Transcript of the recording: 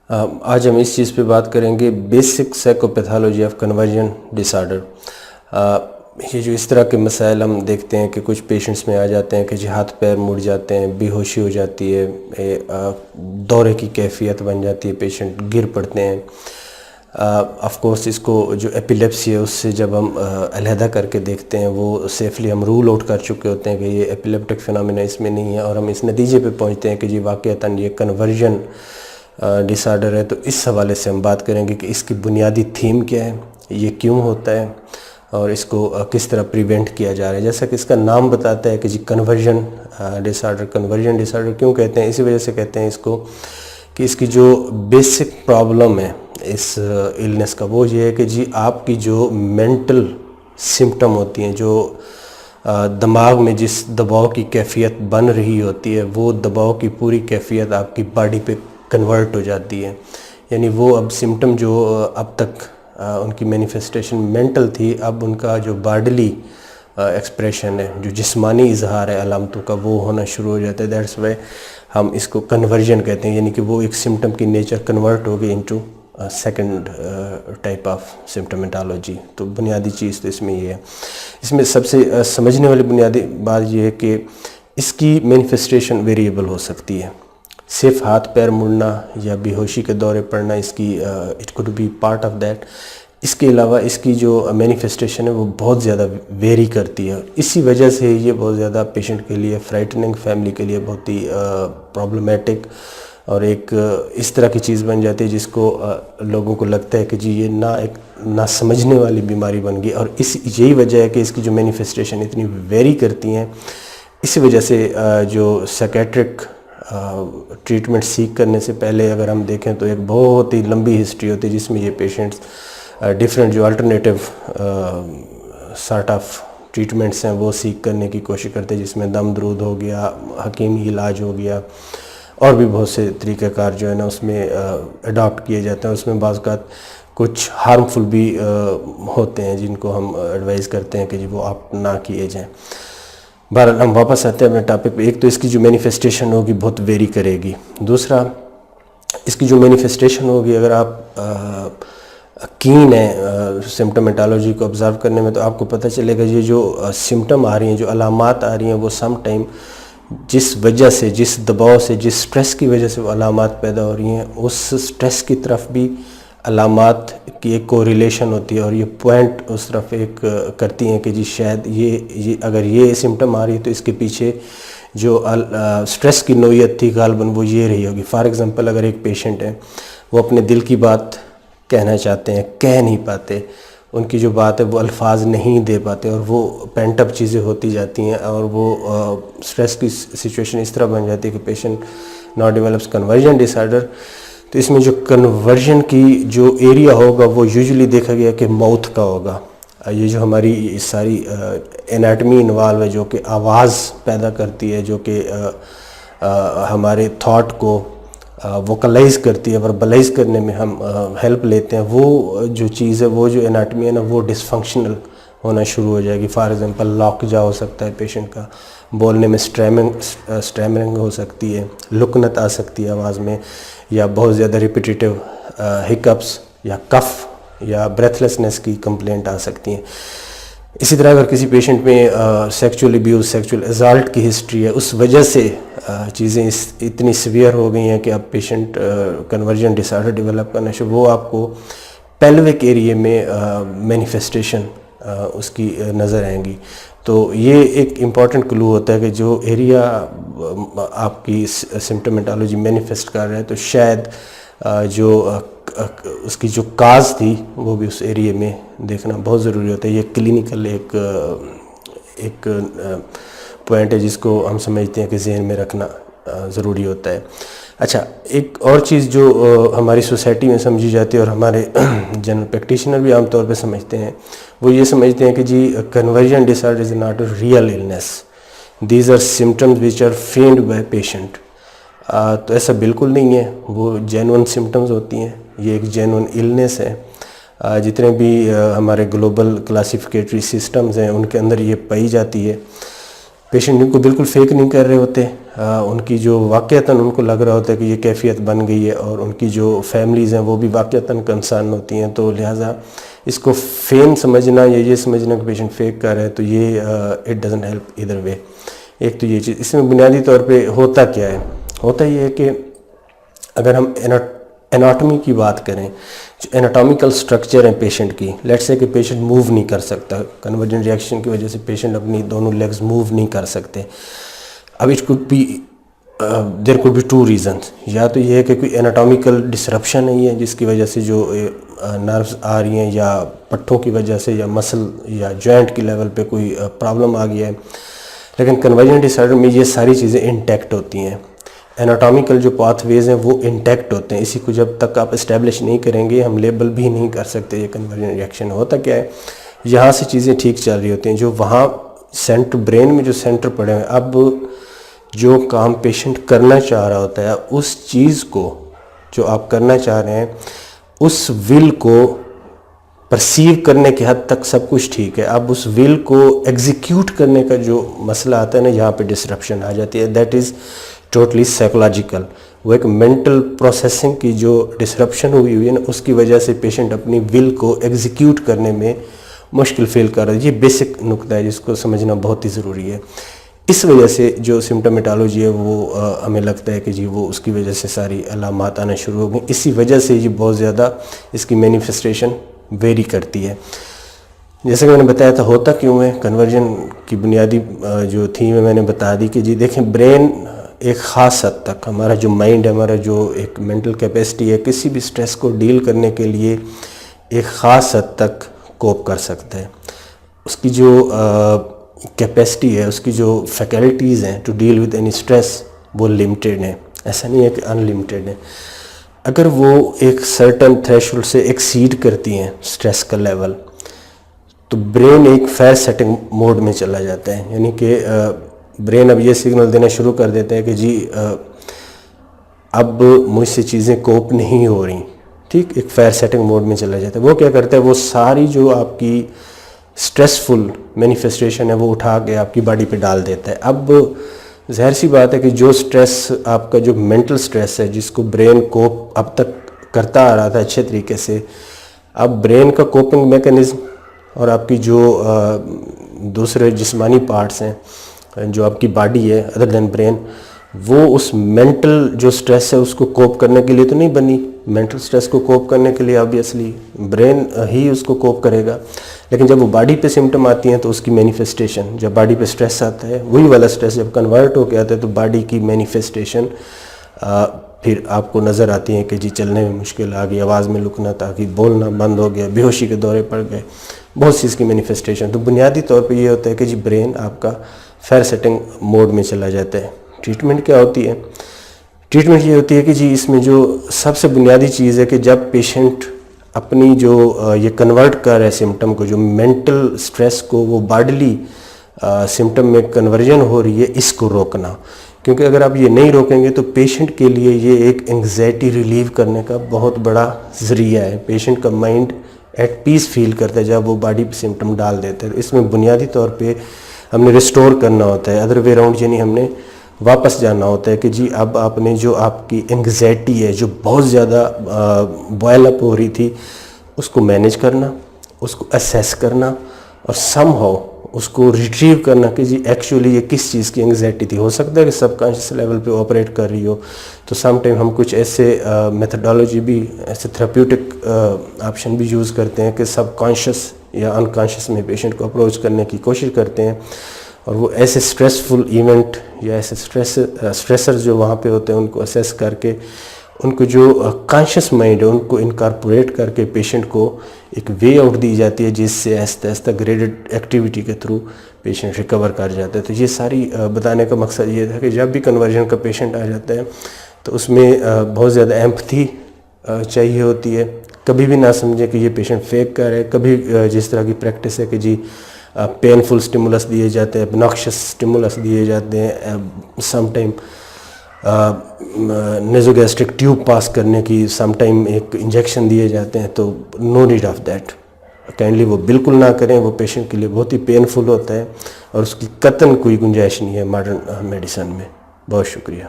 آج ہم اس چیز پہ بات کریں گے basic psychopathology of conversion disorder. یہ جو اس طرح کے مسائل ہم دیکھتے ہیں کہ کچھ پیشنٹس میں آ جاتے ہیں کہ جی ہاتھ پیر مڑ جاتے ہیں، بے ہوشی ہو جاتی ہے، دورے کی کیفیت بن جاتی ہے، پیشنٹ گر پڑتے ہیں۔ آف کورس اس کو جو ایپیلیپسی ہے اس سے جب ہم علیحدہ کر کے دیکھتے ہیں وہ سیفلی ہم رول آؤٹ کر چکے ہوتے ہیں کہ یہ ایپیلیپٹک فینومینا اس میں نہیں ہے، اور ہم اس نتیجے پہ پہنچتے ہیں کہ جی واقعتاً یہ کنورژن ڈس آرڈر ہے۔ تو اس حوالے سے ہم بات کریں گے کہ اس کی بنیادی تھیم کیا ہے، یہ کیوں ہوتا ہے، اور اس کو کس طرح پریونٹ کیا جا رہا ہے۔ جیسا کہ اس کا نام بتاتا ہے کہ جی کنورژن ڈس آرڈر۔ کنورژن ڈس آرڈر کیوں کہتے ہیں؟ اسی وجہ سے کہتے ہیں اس کو کہ اس کی جو بیسک پرابلم ہے اس النس کا وہ یہ ہے کہ جی آپ کی جو مینٹل سمپٹم ہوتی ہیں، جو دماغ میں جس دباؤ کی کیفیت بن رہی ہوتی ہے، وہ دباؤ کی پوری کیفیت آپ کی باڈی پہ کنورٹ ہو جاتی ہے۔ یعنی وہ اب سمپٹم جو اب تک ان کی مینیفیسٹیشن مینٹل تھی، اب ان کا جو باڈلی ایکسپریشن ہے، جو جسمانی اظہار ہے علامتوں کا، وہ ہونا شروع ہو جاتا ہے۔ دیٹس وائی ہم اس کو کنورژن کہتے ہیں، یعنی کہ وہ ایک سمپٹم کی نیچر کنورٹ ہو گئی انٹو سیکنڈ ٹائپ آف سمپٹومیٹالوجی۔ تو بنیادی چیز تو اس میں یہ ہے۔ اس میں سب سے سمجھنے والی بنیادی بات یہ ہے کہ اس کی مینیفیسٹیشن ویریبل ہو سکتی ہے۔ صرف ہاتھ پیر مڑنا یا بے ہوشی کے دورے پڑنا اس کی it could be part of that. اس کے علاوہ اس کی جو مینیفیسٹیشن ہے وہ بہت زیادہ ویری کرتی ہے، اسی وجہ سے یہ بہت زیادہ پیشنٹ کے لیے فرائٹننگ، فیملی کے لیے بہت ہی پرابلمیٹک اور ایک اس طرح کی چیز بن جاتی ہے جس کو لوگوں کو لگتا ہے کہ جی یہ نہ سمجھنے والی بیماری بن گئی۔ اور یہی وجہ ہے کہ اس کی جو مینیفیسٹیشن اتنی ویری کرتی ہیں، اسی وجہ سے جو سائیکیٹرک ٹریٹمنٹ سیکھ کرنے سے پہلے اگر ہم دیکھیں تو ایک بہت ہی لمبی ہسٹری ہوتی ہے جس میں یہ پیشنٹس ڈیفرنٹ جو الٹرنیٹیو سارٹ آف ٹریٹمنٹس ہیں وہ سیکھ کرنے کی کوشش کرتے ہیں، جس میں دم درود ہو گیا، حکیمی علاج ہو گیا، اور بھی بہت سے طریقہ کار جو ہے نا اس میں اڈاپٹ کیے جاتے ہیں۔ اس میں بعض اوقات کچھ ہارمفل بھی ہوتے ہیں جن کو ہم ایڈوائز کرتے ہیں کہ جی وہ آپ نہ کیے جائیں۔ بہرحال ہم واپس آتے ہیں اپنے ٹاپک پہ۔ ایک تو اس کی جو مینیفیسٹیشن ہوگی بہت ویری کرے گی۔ دوسرا اس کی جو مینیفیسٹیشن ہوگی، اگر آپ کین ہیں سمپٹومیٹالوجی کو آبزرو کرنے میں، تو آپ کو پتہ چلے گا یہ جو سمپٹم آ رہی ہیں، جو علامات آ رہی ہیں، وہ سم ٹائم جس وجہ سے، جس دباؤ سے، جس سٹریس کی وجہ سے وہ علامات پیدا ہو رہی ہیں، اس سٹریس کی طرف بھی علامات کی ایک کوریلیشن ہوتی ہے، اور یہ پوائنٹ اس طرف ایک کرتی ہیں کہ جی شاید یہ اگر یہ سمپٹم آ رہی ہے تو اس کے پیچھے جو سٹریس کی نوعیت تھی غالباً وہ یہ رہی ہوگی۔ فار ایگزامپل اگر ایک پیشنٹ ہے، وہ اپنے دل کی بات کہنا چاہتے ہیں، کہہ نہیں پاتے، ان کی جو بات ہے وہ الفاظ نہیں دے پاتے، اور وہ پینٹ اپ چیزیں ہوتی جاتی ہیں، اور وہ سٹریس کی سچویشن اس طرح بن جاتی ہے کہ پیشنٹ ناؤ ڈیولپس کنورژن ڈس آرڈر۔ تو اس میں جو کنورژن کی جو ایریا ہوگا وہ یوزلی دیکھا گیا کہ ماؤتھ کا ہوگا۔ یہ جو ہماری ساری انیٹمی انوالو ہے، جو کہ آواز پیدا کرتی ہے، جو کہ ہمارے تھاٹ کو ووکلائز کرتی ہے، وربلائز کرنے میں ہم ہیلپ لیتے ہیں، وہ جو چیز ہے، وہ جو انیٹمی ہے نا، وہ ڈس فنکشنل ہونا شروع ہو جائے گی۔ فار ایگزامپل لاک جا ہو سکتا ہے پیشنٹ کا، بولنے میں اسٹریمنگ ہو سکتی ہے، لکنت آ سکتی ہے آواز میں، یا بہت زیادہ ریپیٹیٹیو ہکپس یا کف یا بریتھ لیسنس کی کمپلینٹ آ سکتی ہیں۔ اسی طرح اگر کسی پیشنٹ میں سیکچول ابیوز، سیکچول اسالٹ کی ہسٹری ہے، اس وجہ سے چیزیں اتنی سیویئر ہو گئی ہیں کہ اب پیشنٹ کنورژن ڈس آرڈر ڈیولپ کرنا شروع، وہ آپ کو پیلوک ایریے میں مینیفیسٹیشن اس کی نظر آئیں گی۔ تو یہ ایک امپورٹنٹ کلو ہوتا ہے کہ جو ایریا آپ کی سمپٹومیٹالوجی مینیفیسٹ کر رہا ہے، تو شاید جو اس کی جو کاز تھی وہ بھی اس ایریے میں دیکھنا بہت ضروری ہوتا ہے۔ یہ کلینیکل ایک پوائنٹ ہے جس کو ہم سمجھتے ہیں کہ ذہن میں رکھنا ضروری ہوتا ہے۔ اچھا، ایک اور چیز جو ہماری سوسائٹی میں سمجھی جاتی ہے اور ہمارے جنرل پریکٹیشنر بھی عام طور پہ سمجھتے ہیں، وہ یہ سمجھتے ہیں کہ جی conversion disorder is not a real illness, these are symptoms which are felt by patient. تو ایسا بالکل نہیں ہے، وہ جینون سمپٹمز ہوتی ہیں، یہ ایک جینون النس ہے۔ جتنے بھی ہمارے گلوبل کلاسیفیکیٹری سسٹمز ہیں ان کے اندر یہ پائی جاتی ہے۔ پیشنٹ ان کو بالکل فیک نہیں کر رہے ہوتے، ان کی جو واقعتاً ان کو لگ رہا ہوتا ہے کہ یہ کیفیت بن گئی ہے، اور ان کی جو فیملیز ہیں وہ بھی واقعتاً کنسرن ہوتی ہیں، تو لہٰذا اس کو فین سمجھنا یا یہ سمجھنا کہ پیشنٹ فیک کر رہا ہے، تو یہ اٹ ڈزنٹ ہیلپ ادھر وے. ایک تو یہ چیز اس میں بنیادی طور پہ ہوتا کیا ہے، ہوتا یہ ہے کہ اگر ہم اناٹمی کی بات کریں، جو اناٹامیکل سٹرکچر ہے پیشنٹ کی، لیٹس سے کہ پیشنٹ موو نہیں کر سکتا، کنورجن ریئیکشن کی وجہ سے پیشنٹ اپنی دونوں لیگز موو نہیں کر سکتے. اب it could be there could be two reasons. یا تو یہ ہے کہ کوئی اناٹامیکل ڈسرپشن نہیں ہے جس کی وجہ سے جو نروز آ رہی ہیں، یا پٹھوں کی وجہ سے، یا مسل یا جوائنٹ کی لیول پہ کوئی پرابلم آ گیا ہے. لیکن کنورجن ڈس آرڈر میں یہ ساری چیزیں انٹیکٹ ہوتی ہیں، اناٹامیکل جو پاتھ ویز ہیں وہ انٹیکٹ ہوتے ہیں. اسی کو جب تک آپ اسٹیبلش نہیں کریں گے ہم لیبل بھی نہیں کر سکتے یہ کنورجن ریئیکشن. ہوتا کیا ہے، یہاں سے چیزیں ٹھیک چل رہی ہوتی ہیں، جو وہاں سینٹر برین میں جو سینٹر پڑے ہیں، اب جو کام پیشنٹ کرنا چاہ رہا ہوتا ہے، اس چیز کو جو آپ کرنا چاہ رہے ہیں، اس ول کو پرسیو کرنے کی حد تک سب کچھ ٹھیک ہے. اب اس ول کو ایگزیکیوٹ کرنے کا جو مسئلہ آتا ہے نا، یہاں پہ ڈسرپشن آ جاتی ہے. That is totally psychological. وہ ایک مینٹل پروسیسنگ کی جو ڈسرپشن ہوئی ہے نا، اس کی وجہ سے پیشنٹ اپنی ول کو ایگزیکیوٹ کرنے میں مشکل فیل کر رہا ہے. یہ بیسک نقطہ ہے جس کو سمجھنا بہت ہی ضروری ہے. اس وجہ سے جو سمٹومیٹالوجی ہے وہ ہمیں لگتا ہے کہ جی وہ اس کی وجہ سے ساری علامات آنا شروع ہو گئیں. اسی وجہ سے یہ بہت زیادہ اس کی مینیفیسٹیشن ویری کرتی ہے. جیسے کہ میں نے بتایا تھا ہوتا کیوں ہے، کنورجن کی بنیادی جو تھیم ہے میں نے بتا دی کہ جی دیکھیں برین ایک خاص حد تک، ہمارا جو مائنڈ ہے، ہمارا جو ایک مینٹل کیپیسٹی ہے، کسی بھی سٹریس کو ڈیل کرنے کے لیے ایک خاص حد تک کوپ کر سکتا ہے. اس کی جو کیپیسٹی ہے، اس کی جو فیکلٹیز ہیں to deal with any stress, وہ لمیٹیڈ ہیں. ایسا نہیں ہے کہ ان لمیٹیڈ ہے. اگر وہ ایک سرٹن تھریشولڈ سے ایکسیڈ کرتی ہیں سٹریس کا لیول، تو برین ایک فیئر سیٹنگ موڈ میں چلا جاتا ہے. یعنی کہ برین اب یہ سگنل دینا شروع کر دیتا ہے کہ جی اب مجھ سے چیزیں کوپ نہیں ہو رہی، ٹھیک، ایک فیئر سیٹنگ موڈ میں چلا جاتا ہے. وہ کیا کرتا ہے، وہ ساری جو آپ کی سٹریسفل مینیفیسٹیشن ہے وہ اٹھا کے آپ کی باڈی پہ ڈال دیتا ہے. اب ظاہر سی بات ہے کہ جو سٹریس آپ کا جو مینٹل سٹریس ہے، جس کو برین کوپ اب تک کرتا آ رہا تھا اچھے طریقے سے، اب برین کا کوپنگ میکانزم اور آپ کی جو دوسرے جسمانی پارٹس ہیں، جو آپ کی باڈی ہے ادر دین برین، وہ اس مینٹل جو سٹریس ہے اس کو کوپ کرنے کے لیے تو نہیں بنی. مینٹل سٹریس کو کوپ کرنے کے لیے آبویسلی برین ہی اس کو کوپ کرے گا. لیکن جب وہ باڈی پہ سمٹم آتی ہیں تو اس کی مینیفیسٹیشن، جب باڈی پہ سٹریس آتا ہے، وہی والا سٹریس جب کنورٹ ہو کے آتا ہے تو باڈی کی مینیفیسٹیشن پھر آپ کو نظر آتی ہیں کہ جی چلنے میں مشکل آ گئی، آواز میں لکنا تاکہ بولنا بند ہو گیا، بے ہوشی کے دورے پڑ گئے، بہت سی اس کی مینیفیسٹیشن. تو بنیادی طور پہ یہ ہوتا ہے کہ جی برین آپ کا فیئر سیٹنگ موڈ میں چلا جاتا ہے. ٹریٹمنٹ کیا ہوتی ہے؟ ٹریٹمنٹ یہ ہوتی ہے کہ جی اس میں جو سب سے بنیادی چیز ہے کہ جب پیشنٹ اپنی جو یہ کنورٹ کر رہا ہے سمٹم کو، جو مینٹل سٹریس کو وہ باڈلی سمٹم میں کنورژن ہو رہی ہے، اس کو روکنا. کیونکہ اگر آپ یہ نہیں روکیں گے تو پیشنٹ کے لیے یہ ایک انگزائٹی ریلیو کرنے کا بہت بڑا ذریعہ ہے. پیشنٹ کا مائنڈ ایٹ پیس فیل کرتا ہے جب وہ باڈی پہ سمٹم ڈال دیتا ہے. اس میں بنیادی طور پہ ہم نے ریسٹور کرنا ہوتا ہے، ادر وے راؤنڈ، یعنی ہم نے واپس جانا ہوتا ہے کہ جی اب آپ نے جو آپ کی انگزائٹی ہے جو بہت زیادہ بوائل اپ ہو رہی تھی، اس کو مینیج کرنا، اس کو اسیس کرنا، اور سم ہاؤ اس کو ریٹریو کرنا کہ جی ایکچولی یہ کس چیز کی انگزائٹی تھی. ہو سکتا ہے کہ سب کانشیس لیول پہ آپریٹ کر رہی ہو، تو سم ٹائم ہم کچھ ایسے میتھڈالوجی بھی، ایسے تھراپیوٹک آپشن بھی یوز کرتے ہیں کہ سب کانشیس یا ان کانشیس میں پیشنٹ کو اپروچ کرنے کی کوشش کرتے ہیں، اور وہ ایسے سٹریسفل ایونٹ یا ایسے سٹریسر جو وہاں پہ ہوتے ہیں ان کو اسیس کر کے، ان کو جو کانشیس مائنڈ ہے ان کو انکارپوریٹ کر کے پیشنٹ کو ایک وے آؤٹ دی جاتی ہے جس سے آہستہ آہستہ گریڈڈ ایکٹیویٹی کے تھرو پیشنٹ ریکور کر جاتا ہے. تو یہ ساری بتانے کا مقصد یہ تھا کہ جب بھی کنورژن کا پیشنٹ آ جاتا ہے تو اس میں بہت زیادہ ایمپتھی چاہیے ہوتی ہے. کبھی بھی نہ سمجھیں کہ یہ پیشنٹ فیک کر رہا ہے. کبھی جس طرح کی پریکٹس ہے کہ جی پینفل سٹیمولس دیے جاتے ہیں، obnoxious سٹیمولس دیے جاتے ہیں، سم ٹائم نیزوگیسٹرک ٹیوب پاس کرنے کی سم ٹائم ایک انجیکشن دیے جاتے ہیں. تو no need of that, kindly وہ بالکل نہ کریں. وہ پیشنٹ کے لیے بہت ہی پینفل ہوتا ہے اور اس کی قطعاً کوئی گنجائش نہیں ہے ماڈرن میڈیسن میں. بہت شکریہ.